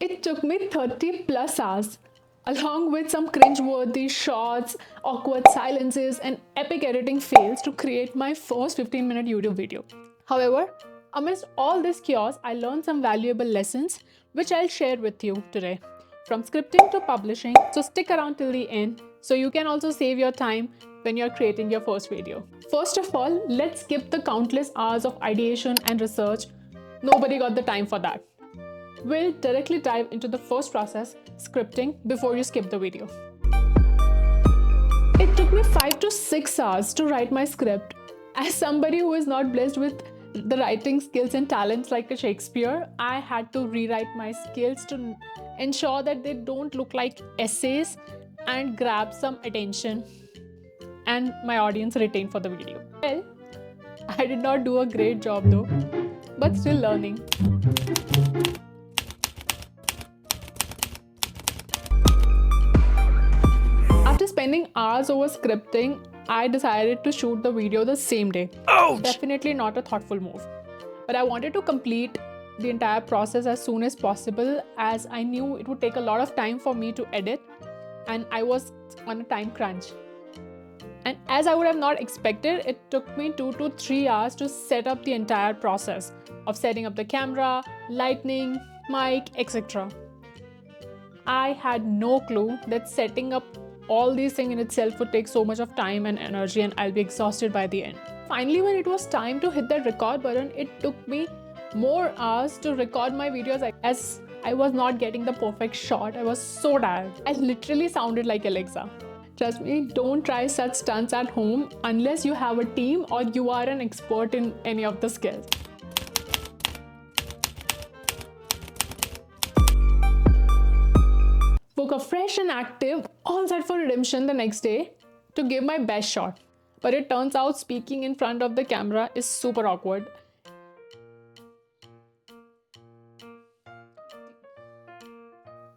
It took me 30 plus hours, along with some cringe-worthy shots, awkward silences, and epic editing fails to create my first 15-minute YouTube video. However, amidst all this chaos, I learned some valuable lessons which I'll share with you today. From scripting to publishing, so stick around till the end so you can also save your time when you're creating your first video. First of all, let's skip the countless hours of ideation and research. Nobody got the time for that. We'll directly dive into the first process, scripting, before you skip the video. It took me 5 to 6 hours to write my script. As somebody who is not blessed with the writing skills and talents like a Shakespeare, I had to rewrite my skills to ensure that they don't look like essays and grab some attention and my audience retain for the video. Well, I did not do a great job though, but still learning. After spending hours over scripting, I decided to shoot the video the same day. Ouch! Definitely not a thoughtful move. But I wanted to complete the entire process as soon as possible, as I knew it would take a lot of time for me to edit and I was on a time crunch. And as I would have not expected, it took me 2 to 3 hours to set up the entire process of setting up the camera, lighting, mic, etc. I had no clue that setting up all these things in itself would take so much of time and energy, and I'll be exhausted by the end. Finally, when it was time to hit that record button, it took me more hours to record my videos as I was not getting the perfect shot. I was so tired. I literally sounded like Alexa. Trust me, don't try such stunts at home unless you have a team or you are an expert in any of the skills. Woke up fresh and active, all set for redemption the next day to give my best shot. But it turns out speaking in front of the camera is super awkward.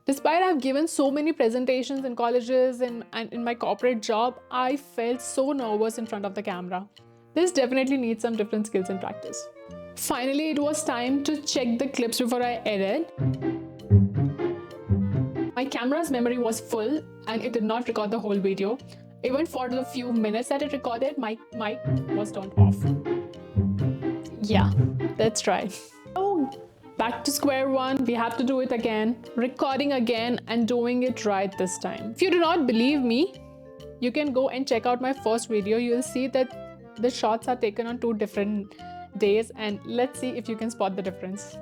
Despite I've given so many presentations in colleges and in my corporate job, I felt so nervous in front of the camera. This definitely needs some different skills and practice. Finally, it was time to check the clips before I edit. My camera's memory was full and it did not record the whole video. Even for the few minutes that it recorded, my mic was turned off. Yeah, that's right. So back to square one, we have to do it again, recording again and doing it right this time. If you do not believe me, you can go and check out my first video. You'll see that the shots are taken on 2 different days, and let's see if you can spot the difference.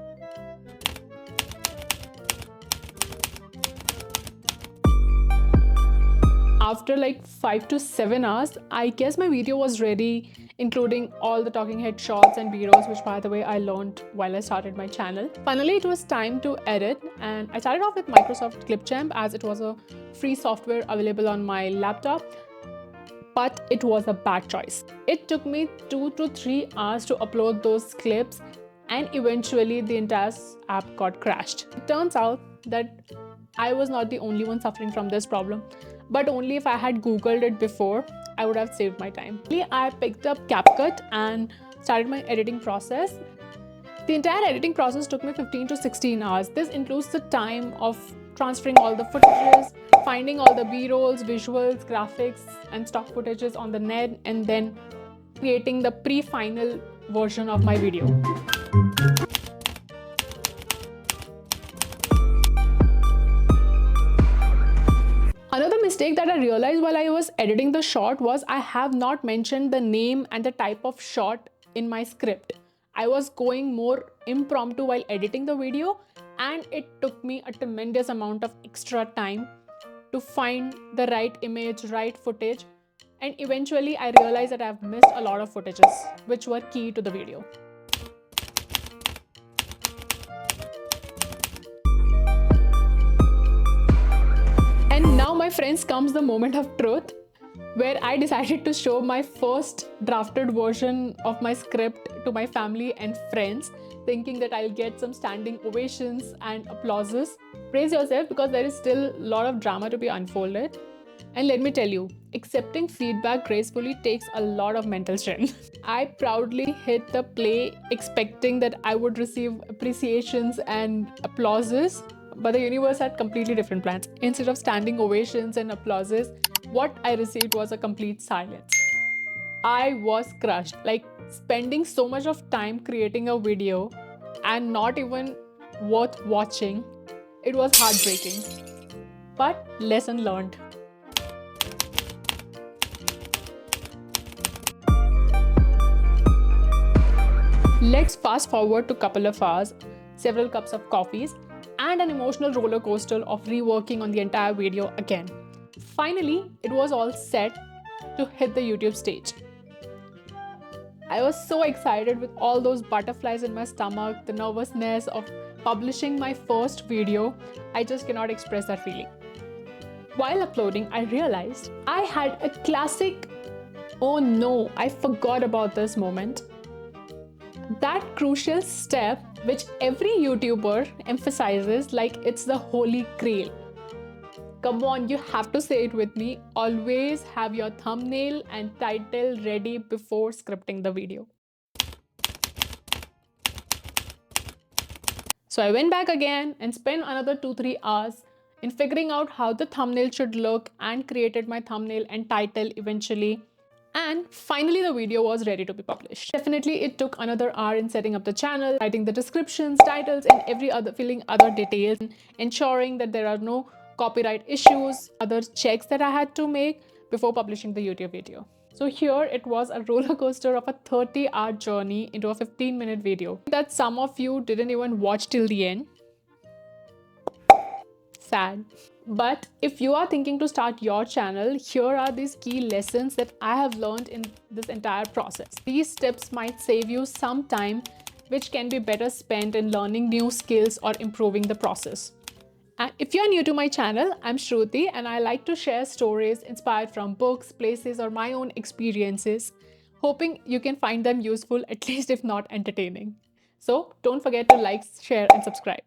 After like 5 to 7 hours, I guess my video was ready, including all the talking head shots and b-rolls, which by the way I learned while I started my channel. Finally, it was time to edit, and I started off with Microsoft Clipchamp as it was a free software available on my laptop, but it was a bad choice. It took me 2 to 3 hours to upload those clips, and eventually the entire app got crashed. It turns out that I was not the only one suffering from this problem, but only if I had googled it before, I would have saved my time. I picked up CapCut and started my editing process. The entire editing process took me 15 to 16 hours. This includes the time of transferring all the footages, finding all the b-rolls, visuals, graphics and stock footages on the net, and then creating the pre-final version of my video. Another mistake that I realized while I was editing the shot was I have not mentioned the name and the type of shot in my script. I was going more impromptu while editing the video, and it took me a tremendous amount of extra time to find the right image, right footage, and eventually I realized that I've missed a lot of footages which were key to the video. And now, my friends, comes the moment of truth, where I decided to show my first drafted version of my script to my family and friends, thinking that I'll get some standing ovations and applauses. Praise yourself, because there is still a lot of drama to be unfolded. And let me tell you, accepting feedback gracefully takes a lot of mental strength. I proudly hit the play expecting that I would receive appreciations and applauses, But the universe had completely different plans. Instead of standing ovations and applauses, what I received was a complete silence. I was crushed. Like, spending so much of time creating a video and not even worth watching, it was heartbreaking. But lesson learned. Let's fast forward to a couple of hours, several cups of coffees, and an emotional roller coaster of reworking on the entire video again. Finally, it was all set to hit the YouTube stage. I was so excited with all those butterflies in my stomach, the nervousness of publishing my first video. I just cannot express that feeling. While uploading, I realized I had a classic, oh no, I forgot about this moment. That crucial step which every YouTuber emphasizes like it's the holy grail. Come on, you have to say it with me. Always have your thumbnail and title ready before scripting the video. So I went back again and spent another 2-3 hours in figuring out how the thumbnail should look and created my thumbnail and title eventually. And finally, the video was ready to be published. Definitely, it took another hour in setting up the channel, writing the descriptions, titles, and filling other details, and ensuring that there are no copyright issues, other checks that I had to make before publishing the YouTube video. So here it was a roller coaster of a 30-hour journey into a 15-minute video that some of you didn't even watch till the end. Sad. But if you are thinking to start your channel, here are these key lessons that I have learned in this entire process. These tips might save you some time, which can be better spent in learning new skills or improving the process. And if you're new to my channel, I'm Shruti and I like to share stories inspired from books, places, or my own experiences, hoping you can find them useful, at least if not entertaining. So don't forget to like, share, and subscribe.